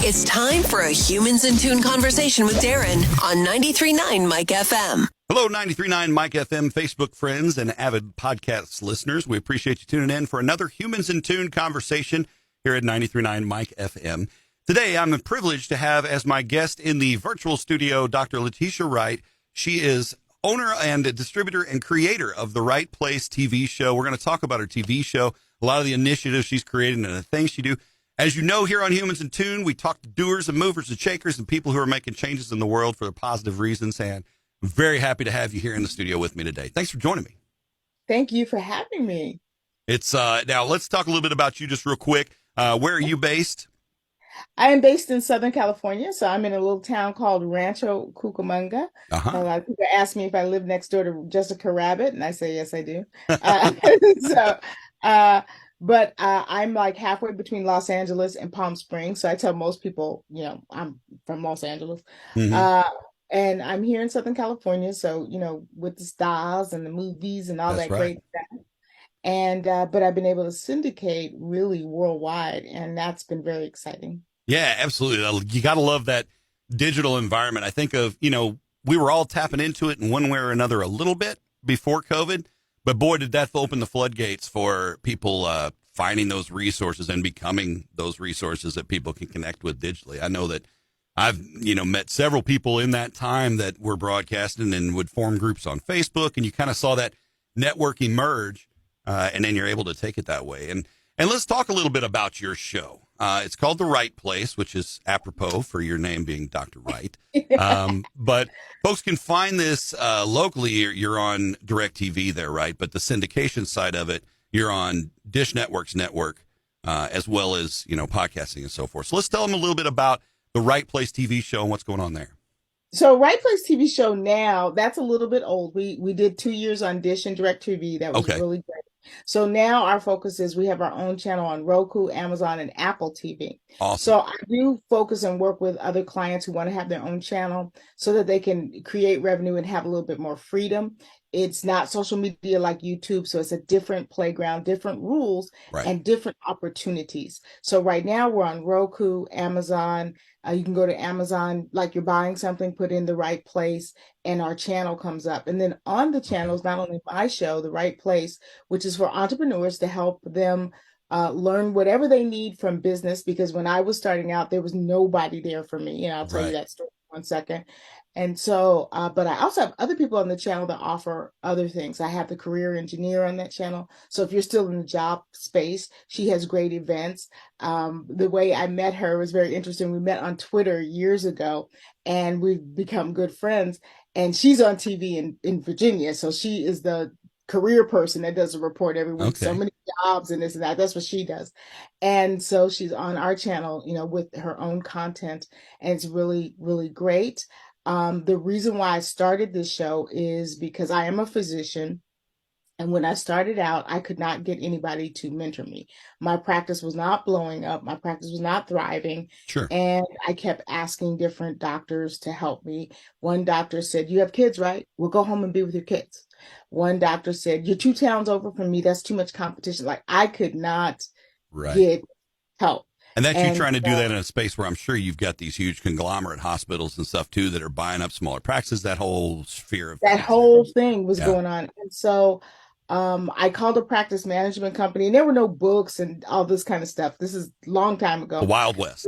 It's time for a Humans in Tune conversation with Darren on 93.9 Mike FM. Hello, 93.9 Mike FM Facebook friends and avid podcast listeners. We appreciate you tuning in for another Humans in Tune conversation here at 93.9 Mike FM. Today, I'm privileged to have as my guest in the virtual studio, Dr. Letitia Wright. She is owner and distributor and creator of the Right Place TV show. We're going to talk about her TV show, a lot of the initiatives she's created and the things she do. As you know, here on Humans in Tune, we talk to doers and movers and shakers and people who are making changes in the world for positive reasons. And I'm very happy to have you here in the studio with me today. Thanks for joining me. Thank you for having me. It's now let's talk a little bit about you just real quick. Where are you based? I am based in Southern California, so I'm in a little town called Rancho Cucamonga. Uh-huh. A lot of people ask me if I live next door to Jessica Rabbit, and I say yes, I do. But I'm like halfway between Los Angeles and Palm Springs, so I tell most people, I'm from Los Angeles. Mm-hmm. And I'm here in Southern California, so, with the stars and the movies and all that great stuff. And but I've been able to syndicate really worldwide, and that's been very exciting. Yeah, absolutely. You got to love that digital environment. I think of, we were all tapping into it in one way or another a little bit before COVID, but boy, did that open the floodgates for people finding those resources and becoming those resources that people can connect with digitally. I know that I've, met several people in that time that were broadcasting and would form groups on Facebook, and you kind of saw that network emerge. And then you're able to take it that way. And let's talk a little bit about your show. It's called The Right Place, which is apropos for your name being Dr. Wright. But folks can find this locally. You're on DirecTV there, right? But the syndication side of it, you're on Dish Network's network, as well as, podcasting and so forth. So let's tell them a little bit about The Right Place TV show and what's going on there. So Right Place TV show now, that's a little bit old. We did 2 years on Dish and DirecTV. That was really great. So now our focus is we have our own channel on Roku, Amazon, and Apple TV. Awesome. So I do focus and work with other clients who want to have their own channel so that they can create revenue and have a little bit more freedom. It's not social media like YouTube, so it's a different playground, different rules, and different opportunities. So right now we're on Roku, Amazon. You can go to Amazon, like you're buying something, put in The Right Place, and our channel comes up. And then on the channels, not only my show, The Right Place, which is for entrepreneurs to help them learn whatever they need from business, because when I was starting out, there was nobody there for me. I'll tell you that story in 1 second. And so, but I also have other people on the channel that offer other things. I have the career engineer on that channel. So if you're still in the job space, she has great events. The way I met her was very interesting. We met on Twitter years ago, and we've become good friends. And she's on TV in Virginia. So she is the career person that does a report every week. So many jobs and this and that. That's what she does. And so she's on our channel, with her own content. And it's really, really great. The reason why I started this show is because I am a physician. And when I started out, I could not get anybody to mentor me. My practice was not blowing up. My practice was not thriving. Sure. And I kept asking different doctors to help me. One doctor said, "You have kids, right? Well, go home and be with your kids." One doctor said, "You're 2 towns over from me. That's too much competition." Like I could not get help. And that's you trying to do that in a space where I'm sure you've got these huge conglomerate hospitals and stuff too that are buying up smaller practices. That whole sphere of that whole thing was going on. And so I called a practice management company, and there were no books and all this kind of stuff. This is a long time ago. The Wild West.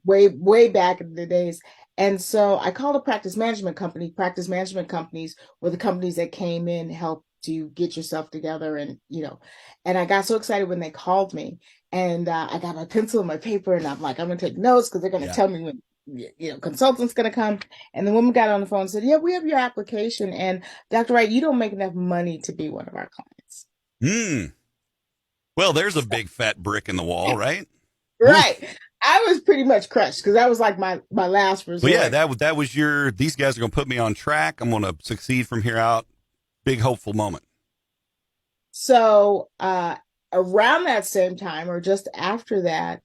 Way back in the days. And so I called a practice management company. Practice management companies were the companies that came in, helped to get yourself together. And, and I got so excited when they called me, and I got my pencil and my paper, and I'm like, I'm going to take notes because they're going to tell me when, consultant's going to come. And the woman got on the phone and said, "Yeah, we have your application. And Dr. Wright, you don't make enough money to be one of our clients." Well, there's a big fat brick in the wall, right? Right. I was pretty much crushed because that was like my last resort. Well, yeah, that was these guys are going to put me on track. I'm going to succeed from here out. Big hopeful moment. So around that same time, or just after that,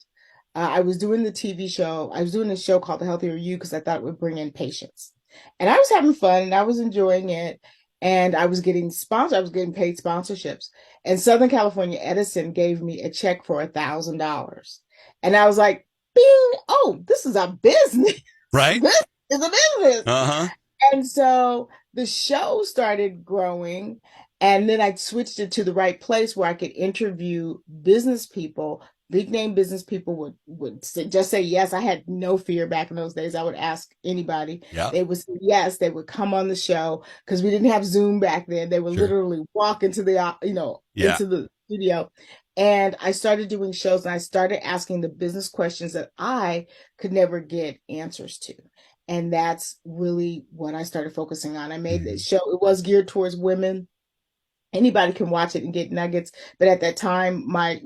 I was doing the TV show. I was doing a show called The Healthier You because I thought it would bring in patients. And I was having fun and I was enjoying it. And I was getting sponsored. I was getting paid sponsorships. And Southern California Edison gave me a check for $1,000. And I was like, bing, oh, this is a business. Right? This is a business. Uh-huh. And so the show started growing, and then I switched it to the right place where I could interview business people. Big name business people just say yes. I had no fear back in those days. I would ask anybody. Yeah. They would say yes. They would come on the show because we didn't have Zoom back then. They would Sure. literally walk into the Yeah. into the studio. And I started doing shows, and I started asking the business questions that I could never get answers to. And that's really what I started focusing on. I made the Mhm. show, it was geared towards women. Anybody can watch it and get nuggets. But at that time, my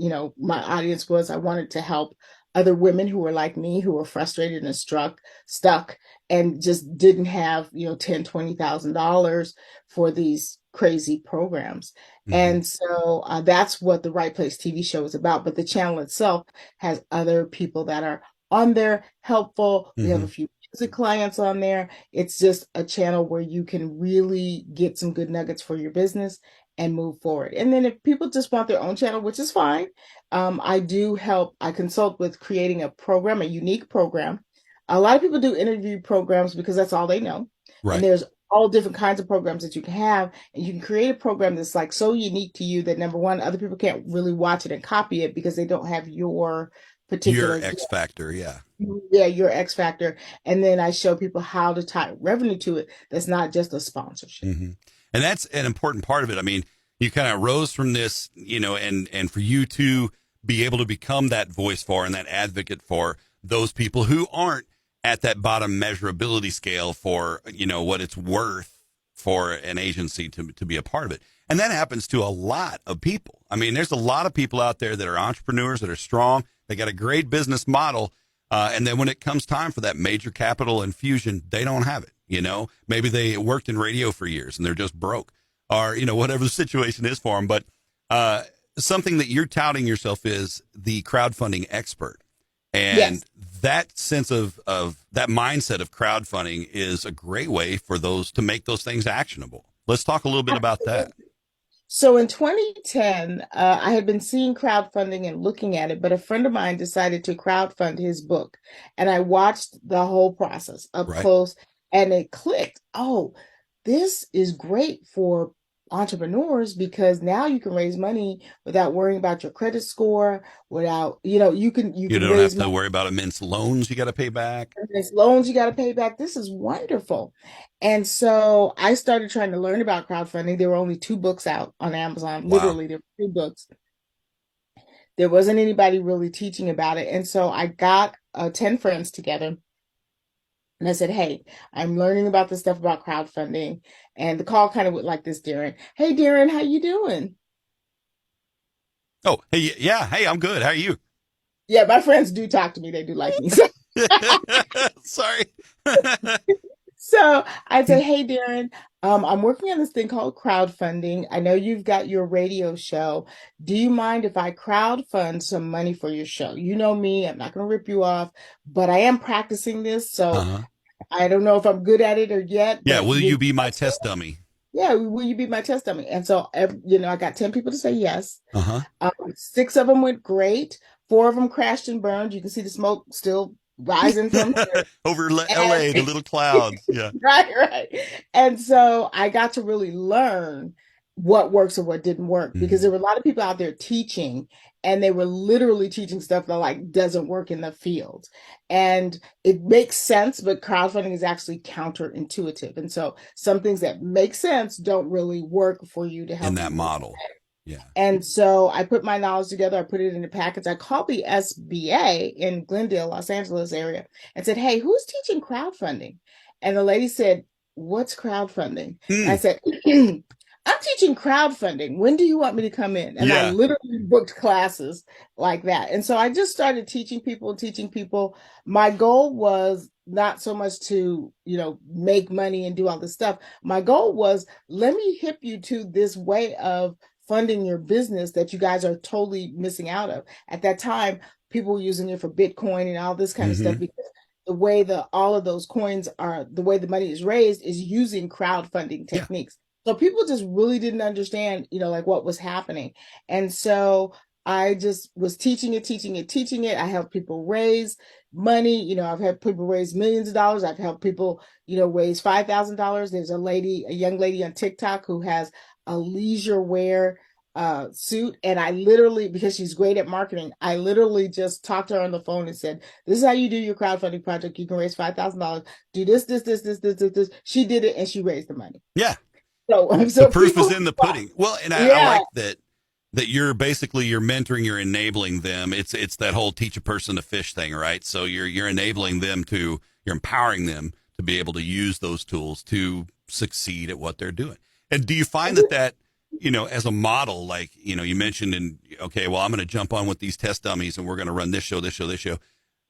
audience was, I wanted to help other women who were like me, who were frustrated and stuck and just didn't have, $10,000, $20,000 for these crazy programs. Mhm. And so that's what the Right Place TV show is about. But the channel itself has other people that are on there helpful. We have a Mhm. few music clients on there. It's just a channel where you can really get some good nuggets for your business and move forward. And then if people just want their own channel, which is fine, I consult with creating a program, a unique program. A lot of people do interview programs because that's all they know. And Right. there's all different kinds of programs that you can have. And you can create a program that's like so unique to you that number one, other people can't really watch it and copy it because they don't have your Your particular X factor. Yeah. your X factor. And then I show people how to tie revenue to it. That's not just a sponsorship. Hmm. And that's an important part of it. I mean, you kind of rose from this, and for you to be able to become that voice for and that advocate for those people who aren't at that bottom measurability scale for, what it's worth for an agency to be a part of it. And that happens to a lot of people. I mean, there's a lot of people out there that are entrepreneurs that are strong. They got a great business model. And then when it comes time for that major capital infusion, they don't have it. Maybe they worked in radio for years and they're just broke, or, whatever the situation is for them. But something that you're touting yourself is the crowdfunding expert. Yes. And that sense of that mindset of crowdfunding is a great way for those to make those things actionable. Let's talk a little bit about that. So in 2010, I had been seeing crowdfunding and looking at it, but a friend of mine decided to crowdfund his book. And I watched the whole process up Right. close, and it clicked. Oh, this is great for entrepreneurs because now you can raise money without worrying about your credit score, without, you You can don't have raise to money. worry about immense loans you got to pay back. There's loans you got to pay back. This is wonderful. And so I started trying to learn about crowdfunding. There were only two books out on Amazon. Wow. Literally, there were two books. There wasn't anybody really teaching about it. And so I got 10 friends together and I said, hey, I'm learning about this stuff about crowdfunding. And the call kind of went like this, Darren. Hey, Darren, how you doing? Oh, hey, yeah. Hey, I'm good. How are you? Yeah, my friends do talk to me. They do like me. So Sorry. So I'd say, hey, Darren, I'm working on this thing called crowdfunding. I know you've got your radio show. Do you mind if I crowdfund some money for your show? You know me, I'm not going to rip you off, but I am practicing this. So Uh-huh. I don't know if I'm good at it or yet, Yeah. but Will you be my test dummy? yeah, will you be my test dummy? And so, I got 10 people to say yes. Uh-huh. Six of them went great. Four of them crashed and burned. You can see the smoke still rising from there. Over And LA, the little clouds. Yeah. right. And so I got to really learn what works and what didn't work because Mhm. there were a lot of people out there teaching and they were literally teaching stuff that like doesn't work in the field. And it makes sense, but crowdfunding is actually counterintuitive. And so some things that make sense don't really work for you to In help that you move. model. Yeah. And so I put my knowledge together. I put it in a package. I called the SBA in Glendale, Los Angeles area and said, hey, who's teaching crowdfunding? And the lady said, what's crowdfunding? And I Mm. said, I'm teaching crowdfunding. When do you want me to come in? And I Yeah. literally booked classes like that. And so I just started teaching people. My goal was not so much to, make money and do all this stuff. My goal was let me hip you to this way of funding your business that you guys are totally missing out of. At that time, people were using it for Bitcoin and all this kind of stuff Hmm. because the way all of those coins are, the way the money is raised is using crowdfunding Yeah. techniques. So people just really didn't understand, like what was happening. And so I just was teaching it. I helped people raise money. I've helped people raise millions of dollars. I've helped people, raise $5,000. There's a young lady on TikTok who has a leisure wear suit. And I literally, because she's great at marketing, I literally just talked to her on the phone and said, this is how you do your crowdfunding project. You can raise $5,000. Do this. She did it and she raised the money. Yeah. So, The so proof is people, in the pudding. Well, and I yeah, like that you're basically you're mentoring, you're enabling them. It's that whole teach a person to fish thing, right? So you're enabling them you're empowering them to be able to use those tools to succeed at what they're doing. And do you find that as a model, like, you mentioned okay, well, I'm going to jump on with these test dummies and we're going to run this show,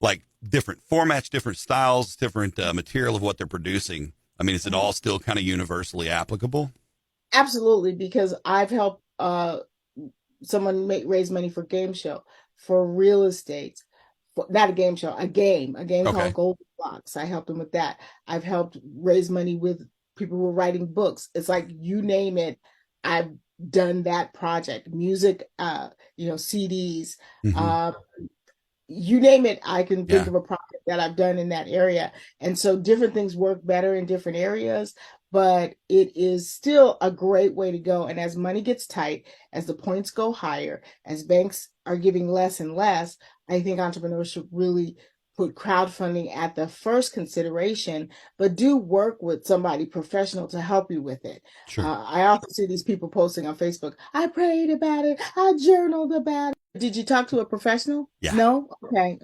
like different formats, different styles, different material of what they're producing. I mean, is it all still kind of universally applicable? absolutely, because I've helped someone raise money for game show, for real estate, not a game show, a game Okay. called Golden Blocks. I helped them with that. I've helped raise money with people who are writing books. It's like you name it, I've done that project. Music, CDs, Mm-hmm. you name it, I can think Yeah, of a project that I've done in that area. And so different things work better in different areas, but it is still a great way to go. And as money gets tight, as the points go higher, as banks are giving less and less, I think entrepreneurs should really put crowdfunding at the first consideration, but do work with somebody professional to help you with it. sure. I often see these people posting on Facebook, I prayed about it, I journaled about it. Did you talk to a professional? Yeah. No? Okay.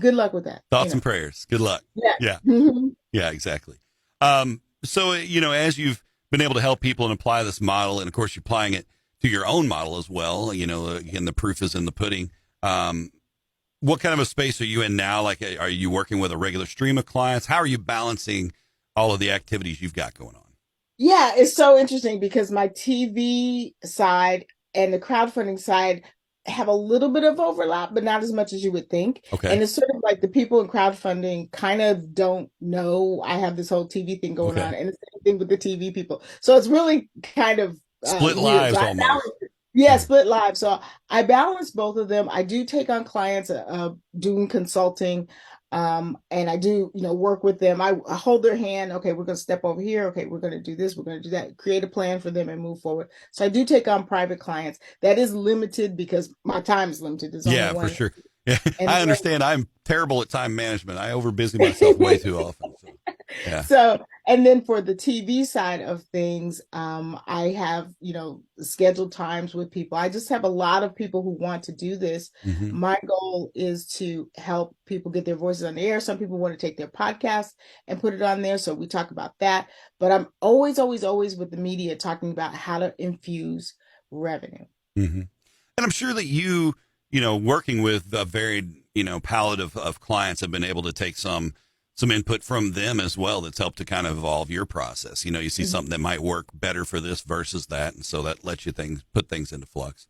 Good luck with that. Thoughts and prayers. Good luck. Yeah. Yeah. Mhm. Yeah, exactly. So, as you've been able to help people and apply this model, and of course you're applying it to your own model as well, again, the proof is in the pudding. What kind of a space are you in now? Like, are you working with a regular stream of clients? How are you balancing all of the activities you've got going on? Yeah, it's so interesting because my TV side and the crowdfunding side have a little bit of overlap, but not as much as you would think. Okay. And it's sort of like the people in crowdfunding kind of don't know I have this whole TV thing going Okay. on, and the same thing with the TV people. So it's really kind of Split weird. So lives almost. yeah, Yeah. split lives. So I balance both of them. I do take on clients doing consulting. And I do, work with them. I hold their hand. Okay, we're going to step over here. Okay, we're going to do this. We're going to do that. Create a plan for them and move forward. So I do take on private clients. That is limited because my time is limited. There's only Yeah, for one. sure. Yeah, And I then, understand. I'm terrible at time management. I overbusy myself way too often. So, yeah. so, and then for the TV side of things, I have, scheduled times with people. I just have a lot of people who want to do this. Mm-hmm. My goal is to help people get their voices on the air. Some people want to take their podcast and put it on there. So we talk about that. But I'm always, always, always with the media talking about how to infuse revenue. Mm-hmm. And I'm sure that working with a varied, palette of clients have been able to take some input from them as well. That's helped to kind of evolve your process. You see something that might work better for this versus that. And so that lets you put things into flux.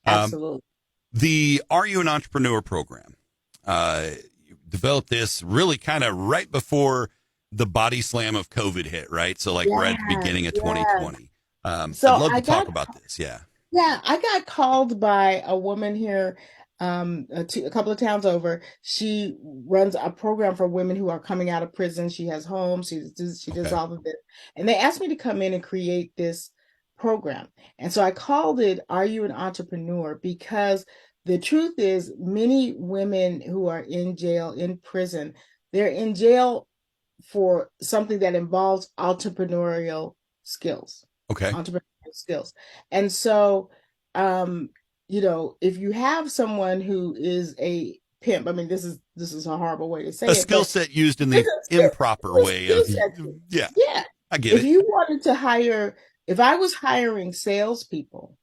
Absolutely. The Are You an Entrepreneur program, you developed this really kind of right before the body slam of COVID hit, right? So like we're at the beginning of 2020. So I'd love to talk about this. Yeah. Yeah, I got called by a woman here, a couple of towns over. She runs a program for women who are coming out of prison. She has homes. She does Okay. all of this, and they asked me to come in and create this program. And so I called it "Are You an Entrepreneur?" Because the truth is, many women who are in jail, in prison, they're in jail for something that involves entrepreneurial skills. Okay. Entrepreneurial skills. And so, if you have someone who is a pimp, I mean, this is a horrible way to say A it, skill but set used in the it's a improper way skill of, set. yeah, Yeah. I get If it. you wanted to hire, if I was hiring salespeople,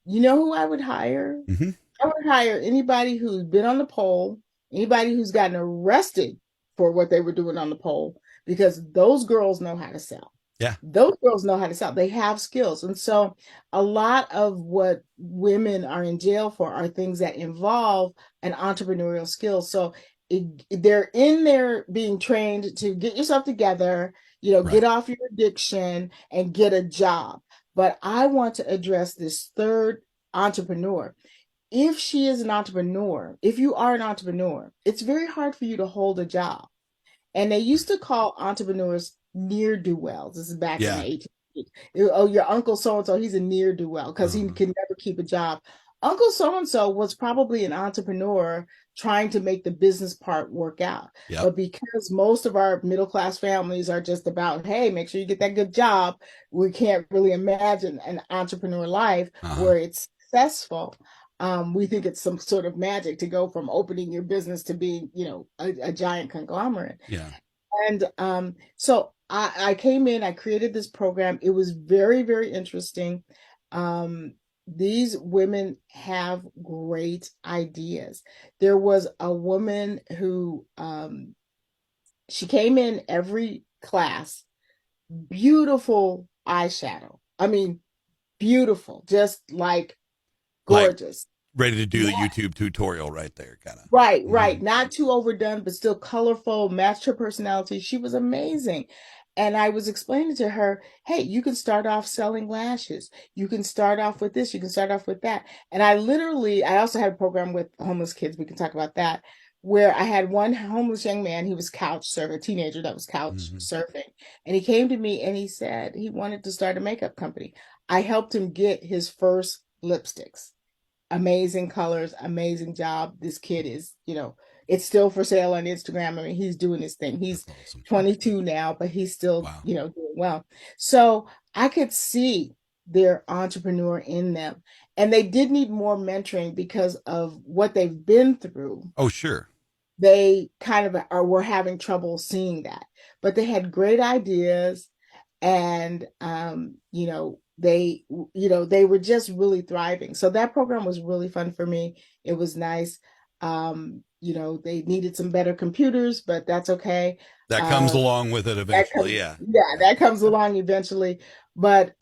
you know who I would hire? Mm-hmm. I would hire anybody who's been on the pole, anybody who's gotten arrested for what they were doing on the pole, because those girls know how to sell. Yeah. Those girls know how to sell. They have skills. And so a lot of what women are in jail for are things that involve an entrepreneurial skill. So they're in there being trained to get yourself together, get Right. off your addiction and get a job. But I want to address this third entrepreneur. if she is an entrepreneur, if you are an entrepreneur, it's very hard for you to hold a job. And they used to call entrepreneurs ne'er-do-wells. This is back in the Yeah. 1800s. Oh, your uncle so-and-so, he's a ne'er-do-well because he Uh-huh. can never keep a job. Uncle so-and-so was probably an entrepreneur trying to make the business part work out. Yep. But because most of our middle-class families are just about, hey, make sure you get that good job, we can't really imagine an entrepreneur life Uh-huh. where it's successful. We think it's some sort of magic to go from opening your business to being, a giant conglomerate. Yeah. And so I came in, I created this program. It was very, very interesting. These women have great ideas. There was a woman who she came in every class, beautiful eyeshadow. I mean, beautiful, just like Like gorgeous. ready to do the YouTube tutorial right there, kind of. Right, Hmm. right. Not too overdone, but still colorful, matched her personality. She was amazing. And I was explaining to her, hey, you can start off selling lashes. You can start off with this. You can start off with that. And I also had a program with homeless kids. We can talk about that, where I had one homeless young man. He was couch surfing, a teenager that was couch Hmm. surfing. And he came to me and he said he wanted to start a makeup company. I helped him get his first lipsticks. Amazing colors, amazing job. This kid is, it's still for sale on Instagram. I mean, he's doing his thing. That's He's awesome. 22 now, but he's still, Wow. doing well. So I could see their entrepreneur in them. And they did need more mentoring because of what they've been through. Oh, sure. They kind of were having trouble seeing that. But they had great ideas, and they were just really thriving. So that program was really fun for me. It was nice. They needed some better computers, but that's okay. That comes uh along with it that eventually. comes, Yeah. yeah, Yeah. that comes along eventually. But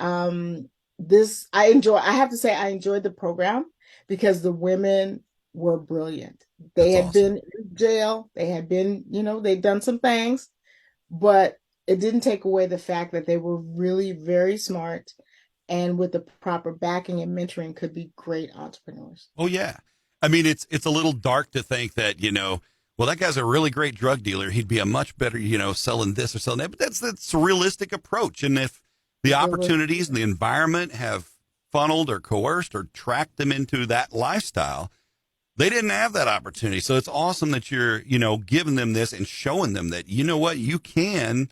this I have to say I enjoyed the program because the women were brilliant. They That's had awesome. been in jail, they had been, they'd done some things, but it didn't take away the fact that they were really very smart, and with the proper backing and mentoring could be great entrepreneurs. Oh, yeah. I mean, it's a little dark to think that, well, that guy's a really great drug dealer. He'd be a much better, selling this or selling that. But that's a realistic approach. And if the There was opportunities and the environment have funneled or coerced or tracked them into that lifestyle, they didn't have that opportunity. So it's awesome that you're, giving them this and showing them that, you know what, you can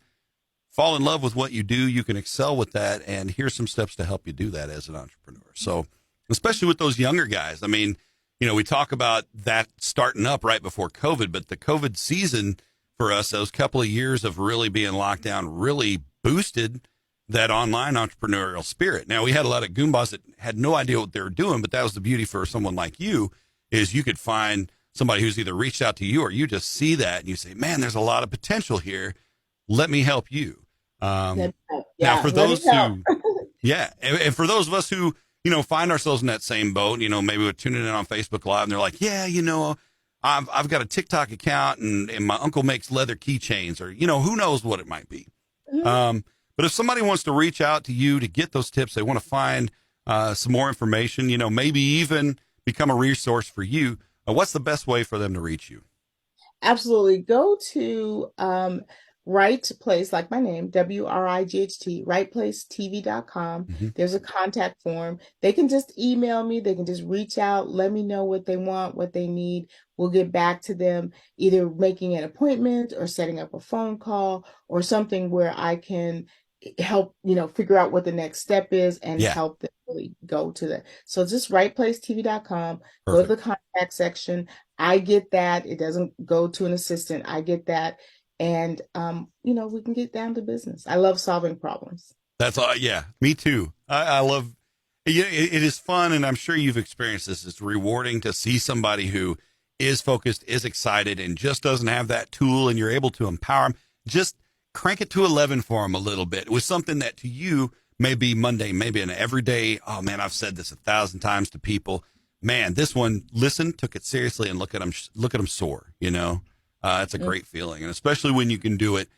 fall in love with what you do. You can excel with that. And here's some steps to help you do that as an entrepreneur. So, especially with those younger guys, I mean, we talk about that starting up right before COVID, but the COVID season for us, those couple of years of really being locked down, really boosted that online entrepreneurial spirit. Now, we had a lot of goombas that had no idea what they were doing, but that was the beauty for someone like you, is you could find somebody who's either reached out to you or you just see that and you say, man, there's a lot of potential here. Let me help you. that, Now, yeah, for let me those help. who, yeah, and for those of us who, find ourselves in that same boat, maybe we're tuning in on Facebook Live and they're like, yeah, I've got a TikTok account and my uncle makes leather keychains or, who knows what it might be. Mhm. But if somebody wants to reach out to you to get those tips, they want to find some more information, maybe even become a resource for you. What's the best way for them to reach you? Absolutely. Go to Wright Place, like my name, WRIGHT, WrightPlaceTV.com. Mm-hmm. There's a contact form. They can just email me. They can just reach out, let me know what they want, what they need. We'll get back to them, either making an appointment or setting up a phone call or something where I can help, figure out what the next step is and Yeah, help them really go to that. So just WrightPlaceTV.com, go to perfect. the contact section. I get that. It doesn't go to an assistant. I get that. And we can get down to business. I love solving problems. That's all. Yeah, me too. I love. It is fun, and I'm sure you've experienced this. It's rewarding to see somebody who is focused, is excited, and just doesn't have that tool, and you're able to empower them. Just crank it to 11 for them a little bit with something that to you may be mundane, maybe an everyday. Oh man, I've said this 1,000 times to people. Man, this one listened, took it seriously, and look at them soar. It's a Mm. great feeling, and especially when you can do it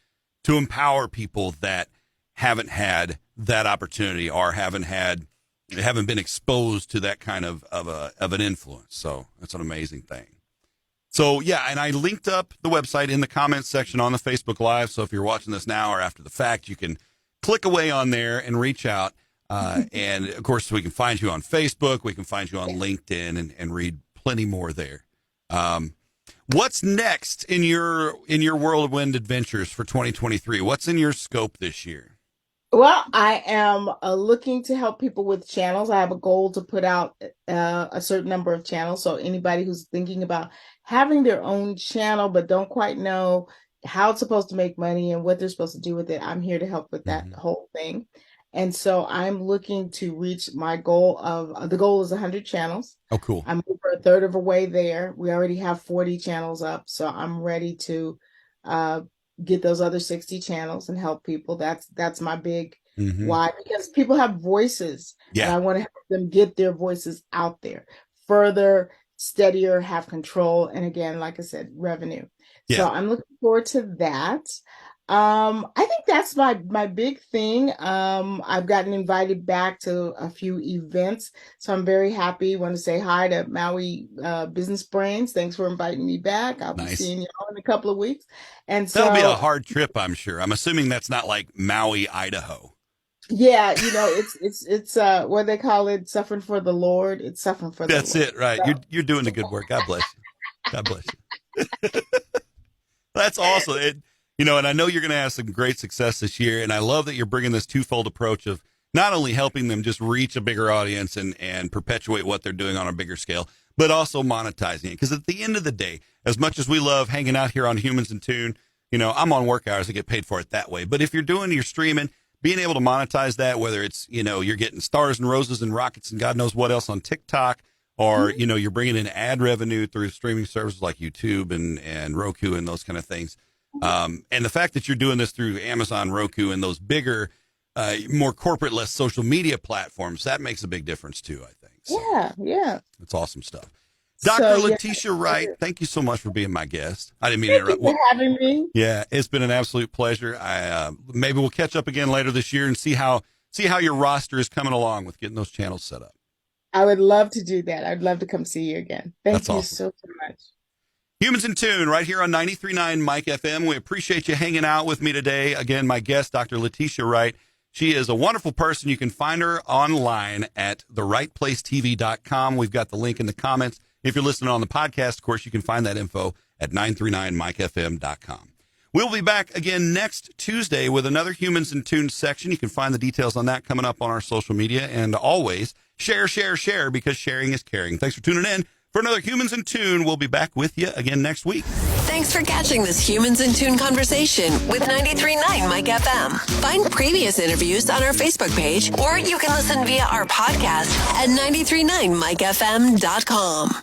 to empower people that haven't had that opportunity or haven't had haven't been exposed to that kind of an influence. So that's an amazing thing. So, yeah, and I linked up the website in the comments section on the Facebook Live. So if you're watching this now or after the fact, you can click away on there and reach out. And, of course, we can find you on Facebook. We can find you on LinkedIn and read plenty more there. What's next in your whirlwind adventures for 2023? What's in your scope this year? Well, I am looking to help people with channels. I have a goal to put out a certain number of channels. So anybody who's thinking about having their own channel but don't quite know how it's supposed to make money and what they're supposed to do with it, I'm here to help with that whole thing. And so I'm looking to reach my goal of, the goal is 100 channels. Oh, cool. I'm over a third of a way there. We already have 40 channels up. So I'm ready to get those other 60 channels and help people. That's my big why, because people have voices and I want to help them get their voices out there further, steadier, have control. And again, like I said, revenue. So I'm looking forward to that. I think that's my big thing. I've gotten invited back to a few events, so I'm very happy. Want to say hi to Maui Business Brains. Thanks for inviting me back. I'll be seeing y'all in a couple of weeks. And so that'll be a hard trip, I'm sure. I'm assuming that's not like Maui, Idaho. Yeah, it's what they call it, suffering for the Lord. It's suffering for the Lord. That's it, right? So. You're doing the good work. God bless you. God bless you. That's awesome. And I know you're going to have some great success this year. And I love that you're bringing this twofold approach of not only helping them just reach a bigger audience and perpetuate what they're doing on a bigger scale, but also monetizing it. Because at the end of the day, as much as we love hanging out here on Humans in Tune, I'm on work hours to get paid for it that way. But if you're doing your streaming, being able to monetize that, whether it's, you're getting stars and roses and rockets and God knows what else on TikTok, or, you're bringing in ad revenue through streaming services like YouTube and Roku and those kind of things. And the fact that you're doing this through Amazon, Roku, and those bigger, more corporate, less social media platforms, that makes a big difference too, I think. So, yeah. It's awesome stuff. Dr. Letitia Wright, thank you so much for being my guest. I didn't mean to interrupt. Thank you for having me. Yeah, it's been an absolute pleasure. Maybe we'll catch up again later this year and see how your roster is coming along with getting those channels set up. I would love to do that. I'd love to come see you again. Thank you awesome. so much. Humans in Tune, right here on 93.9 Mike FM. We appreciate you hanging out with me today. Again, my guest, Dr. Letitia Wright. She is a wonderful person. You can find her online at therightplacetv.com. We've got the link in the comments. If you're listening on the podcast, of course, you can find that info at 939mikefm.com. We'll be back again next Tuesday with another Humans in Tune section. You can find the details on that coming up on our social media. And always, share, because sharing is caring. Thanks for tuning in for another Humans in Tune. We'll be back with you again next week. Thanks for catching this Humans in Tune conversation with 93.9 Mike FM. Find previous interviews on our Facebook page, or you can listen via our podcast at 939mikefm.com.